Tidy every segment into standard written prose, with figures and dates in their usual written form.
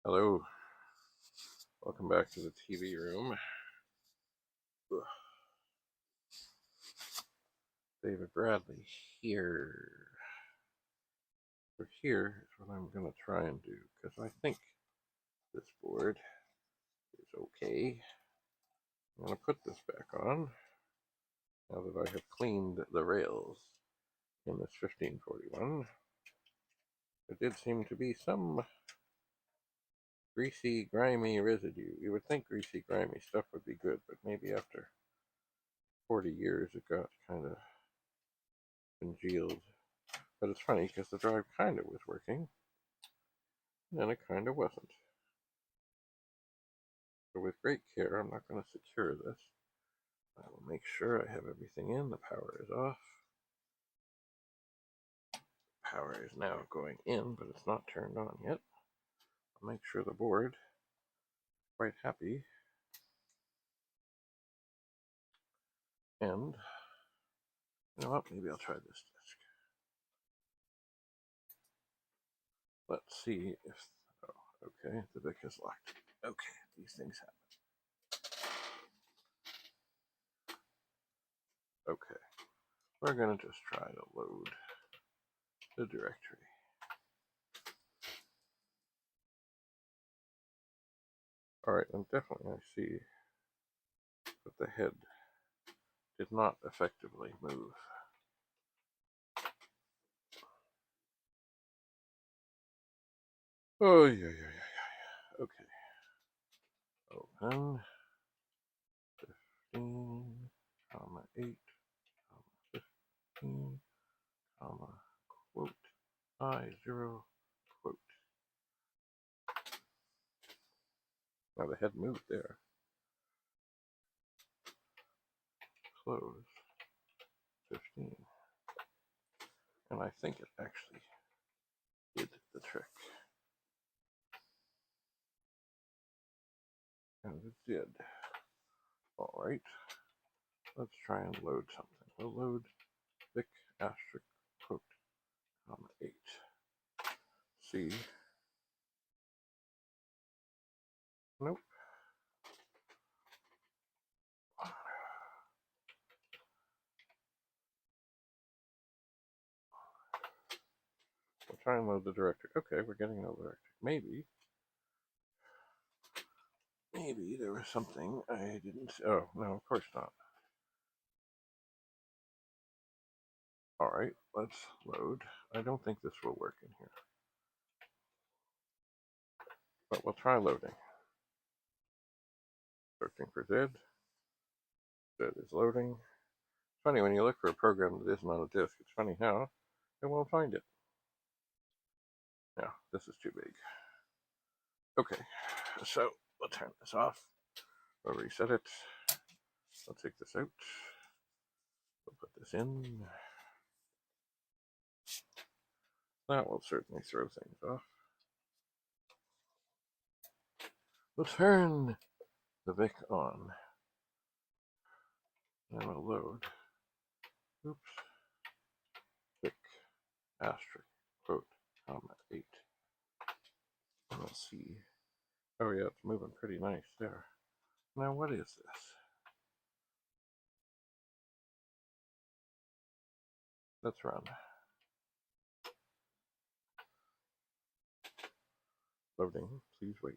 Hello, welcome back to the TV room. Ugh. David Bradley here. So here is what I'm going to try and do, because I think this board is okay. I'm going to put this back on, now that I have cleaned the rails in this 1541. There did seem to be some greasy, grimy residue. You would think greasy, grimy stuff would be good, but maybe after 40 years it got kind of congealed. But it's funny because the drive kind of was working, and then it kind of wasn't. So with great care, I'm not going to secure this. I will make sure I have everything in. The power is off. Power is now going in, but it's not turned on yet. I'll make sure the board is quite happy. And you know what? Maybe I'll try this disc. Let's see if. Oh, okay. The Vic is locked. Okay, these things happen. Okay, we're going to just try to load the directory. Alright, and definitely I see that the head did not effectively move. Oh, yeah. Okay. Open 15, comma 8, comma 15, comma quote I0 quote. Now the head moved there. Close 15. And I think it actually did the trick. And it did. Alright. Let's try and load something. We'll load Vic asterisk quote, comma 8. C. Nope. We'll try and load the directory. Okay, we're getting no directory. Maybe there was something I didn't see. Oh, no, of course not. Alright, let's load. I don't think this will work in here. But we'll try loading. Searching for Z. Z is loading. It's funny when you look for a program that isn't on a disk, it's funny how it won't find it. Now, this is too big. Okay, so we'll turn this off. We'll reset it. We'll take this out. We'll put this in. That will certainly throw things off. We'll turn the Vic on. And we'll load. Oops. Vic asterisk quote comma 8. And we'll see. Oh yeah, it's moving pretty nice there. Now what is this? Let's run. Loading, please wait.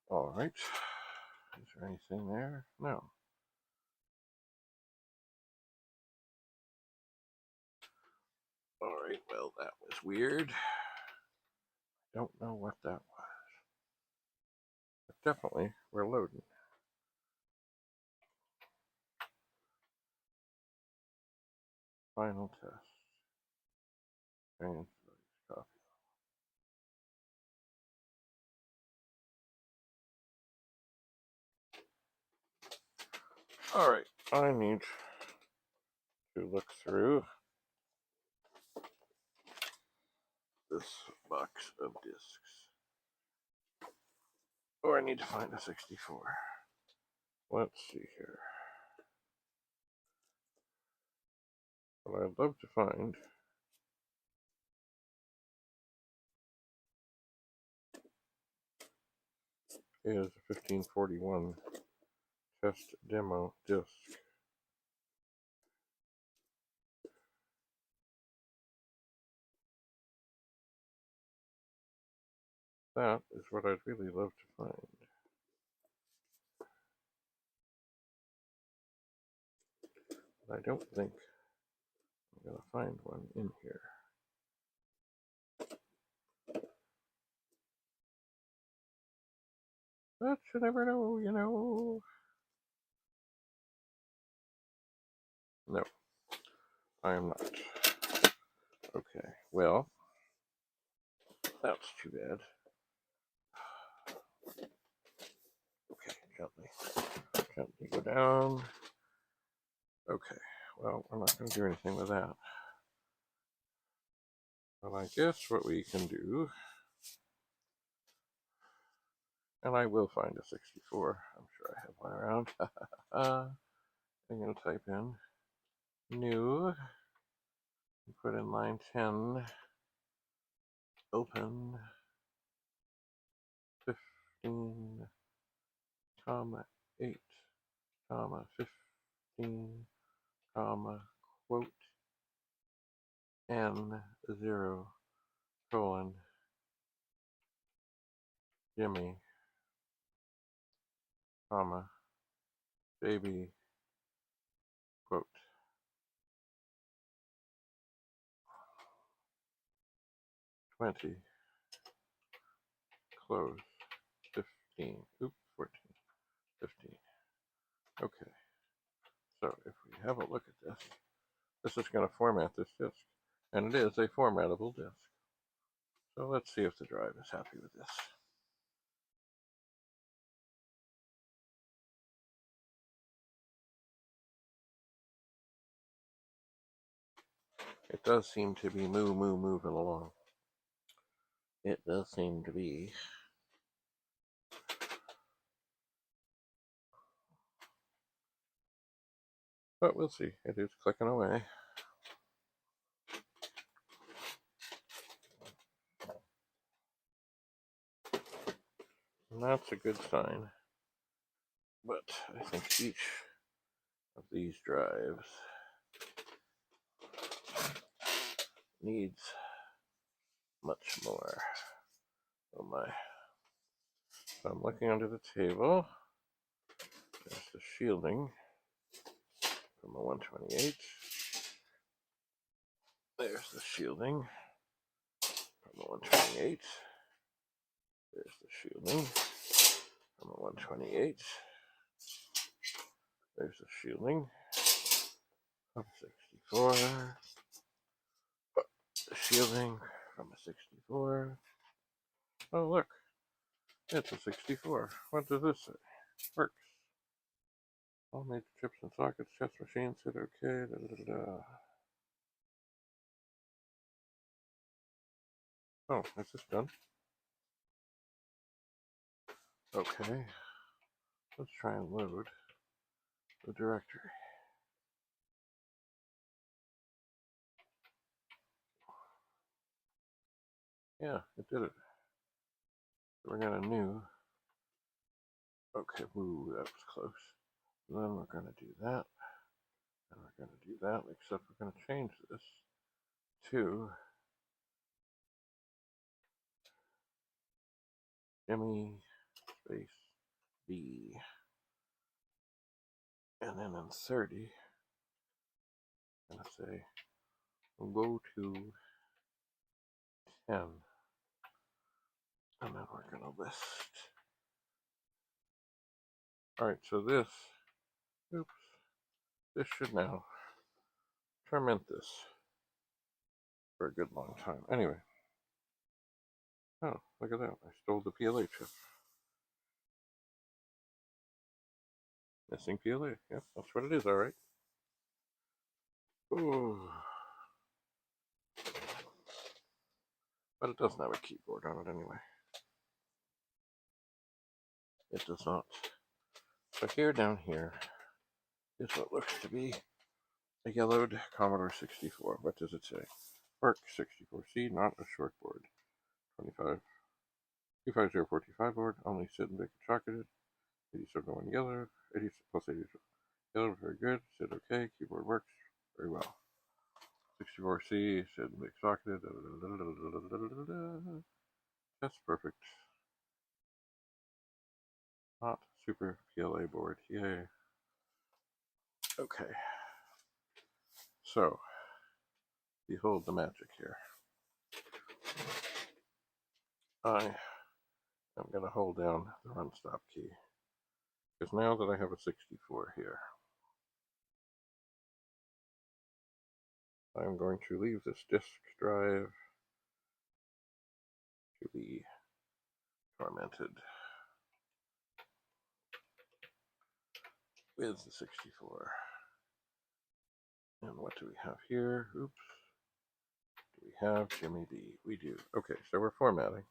All right. Is there anything there? No. All right, well, that was weird. Don't know what that was. But definitely, we're loading. Final test. And copy. All right, I need to look through this box of discs. Or I need to find a 64. Let's see here. What I'd love to find is a 1541 test demo disc. That is what I'd really love to find. But I don't think I'm going to find one in here. But you never know, you know. No, I am not. Okay, well, that's too bad. Okay, gently go down. Okay, well, we're not going to do anything with that. But I guess what we can do, and I will find a 64. I'm sure I have one around. I'm going to type in new, put in line 10, open 15, comma 8, comma 15, comma quote N0 colon Jimmy, comma baby quote 20 close 15, oops, 14, 15. Okay, so if we have a look at this is going to format this disk, and it is a formattable disk. So let's see if the drive is happy with this. It does seem to be moving along. It does seem to be. But we'll see. It is clicking away. And that's a good sign. But I think each of these drives needs much more. Oh my. So I'm looking under the table. There's the shielding from a 128. There's the shielding from a 128. There's the shielding from a 128. There's the shielding from a 64. The shielding from a 64. Oh look, it's a 64. What does this say? Works. All major chips and sockets, test machines, hit OK. Oh, is this done? Okay. Let's try and load the directory. Yeah, it did it. So we're gonna new. Okay, woo, that was close. And then we're gonna do that. And we're gonna do that, except we're gonna change this to Jimmy space B. And then in 30, I'm gonna say go to 10. And then we're gonna list. Alright, so this, oops, this should now torment this for a good long time. Anyway. Oh, look at that. I stole the PLA chip. Missing PLA. Yep, that's what it is, alright. Ooh. But it doesn't have a keyboard on it anyway. It does not. So here, down here, is what looks to be a yellowed Commodore 64. What does it say? Work 64C, not a short board. 25, 250425 board, only sit and bake and chocolated. 80 so going yellow, 80 plus 80 yellow, very good. Said okay, keyboard works very well. 64C, said and bake socketed. That's perfect. Not super PLA board, yay. Okay. So, behold the magic here. I am going to hold down the run stop key. Because now that I have a 64 here, I'm going to leave this disk drive to be tormented with the 64. And what do we have here? Oops. Do we have Jimmy B? We do. Okay, so we're formatting.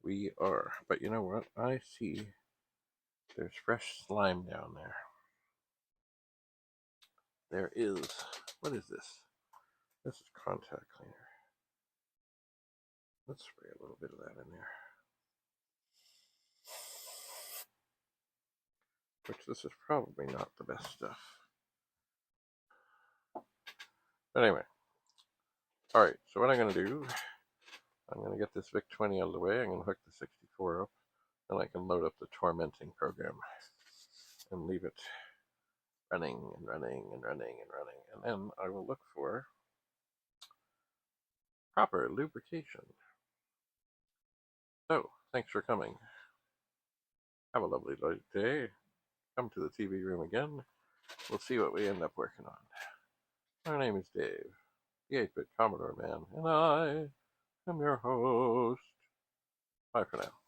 We are. But you know what? I see there's fresh slime down there. There is. What is this? This is contact cleaner. Let's spray a little bit of that in there. Which this is probably not the best stuff. But anyway. Alright, so what I'm going to do, I'm going to get this Vic-20 out of the way. I'm going to hook the 64 up. And I can load up the tormenting program. And leave it running and running and running and running. And then I will look for proper lubrication. So, thanks for coming. Have a lovely day. Come to the TV room again. We'll see what we end up working on. My name is Dave, the 8-bit Commodore man, and I am your host. Bye for now.